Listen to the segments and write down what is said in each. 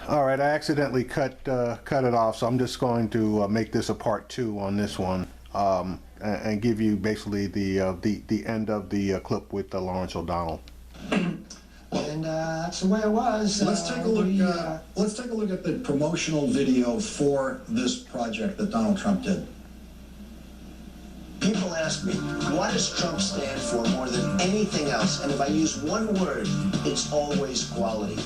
All right, I accidentally cut it off, so I'm just going to make this a part 2 on this one, and give you basically the end of the clip with Lawrence O'Donnell. And that's the way it was. Let's take a look. Let's take a look at the promotional video for this project that Donald Trump did. People ask me, what does Trump stand for more than anything else? And if I use one word, it's always quality.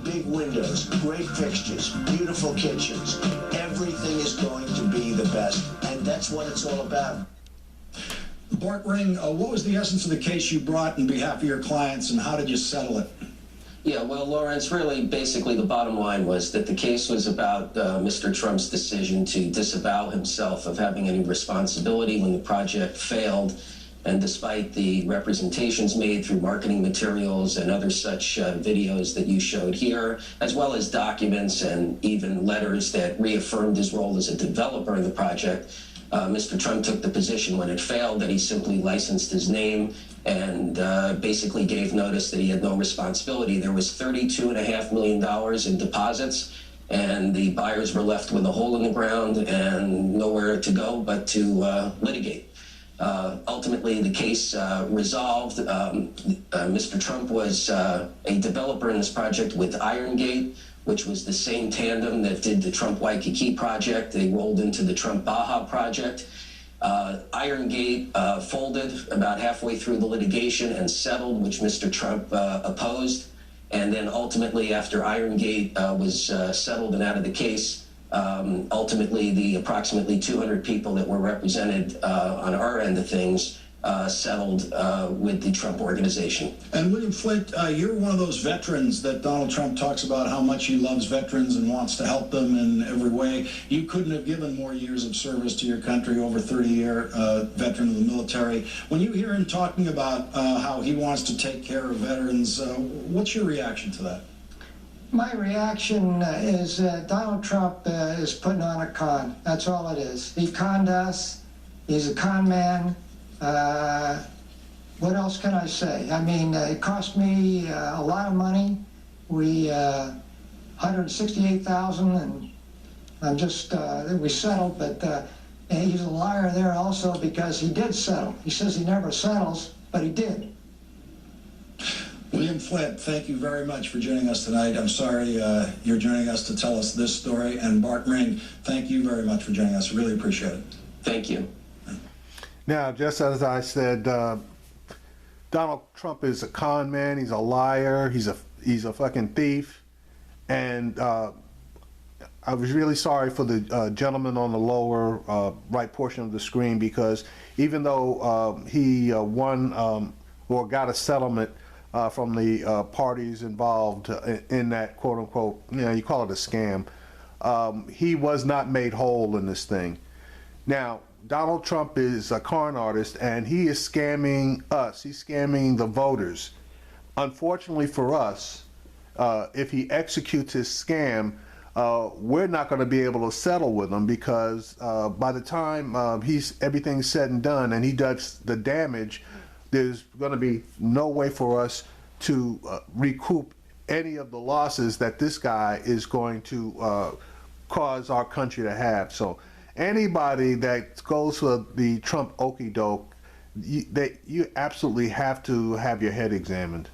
Big windows, great fixtures, beautiful kitchens. Everything is going to be the best. And that's what it's all about. Bart Ring, what was the essence of the case you brought on behalf of your clients, and how did you settle it? Yeah, well, Lawrence, really, basically, the bottom line was that the case was about Mr. Trump's decision to disavow himself of having any responsibility when the project failed. And despite the representations made through marketing materials and other such videos that you showed here, as well as documents and even letters that reaffirmed his role as a developer in the project, Mr. Trump took the position when it failed that he simply licensed his name and basically gave notice that he had no responsibility. There was $32.5 million in deposits, and the buyers were left with a hole in the ground and nowhere to go but to litigate. Ultimately, the case resolved. Mr. Trump was a developer in this project with Irongate, which was the same tandem that did the Trump Waikiki project. They rolled into the Trump Baja project. Irongate folded about halfway through the litigation and settled, which Mr. Trump opposed. And then ultimately, after Irongate was settled and out of the case, ultimately the approximately 200 people that were represented on our end of things settled with the Trump organization. And William Flint, you're one of those veterans that Donald Trump talks about how much he loves veterans and wants to help them in every way. You couldn't have given more years of service to your country, over 30-year veteran of the military. When you hear him talking about how he wants to take care of veterans, what's your reaction to that? My reaction is Donald Trump is putting on a con. That's all it is. He conned us. He's a con man. What else can I say? I mean, it cost me a lot of money. We $168,000, and I'm just we settled. But he's a liar there also, because he did settle. He says he never settles, but he did. William Flint, thank you very much for joining us tonight. I'm sorry you're joining us to tell us this story. And Bart Ring, thank you very much for joining us. Really appreciate it. Thank you. Now, just as I said, Donald Trump is a con man. He's a liar. He's a fucking thief. And I was really sorry for the gentleman on the lower right portion of the screen, because even though he won or got a settlement from the parties involved in that quote-unquote, you call it a scam, he was not made whole in this thing. Now, Donald Trump is a con artist, and he is scamming us. He's scamming the voters. Unfortunately for us, if he executes his scam, we're not going to be able to settle with him, because by the time everything's said and done and he does the damage, there's going to be no way for us to recoup any of the losses that this guy is going to cause our country to have. So anybody that goes for the Trump okey doke, you absolutely have to have your head examined.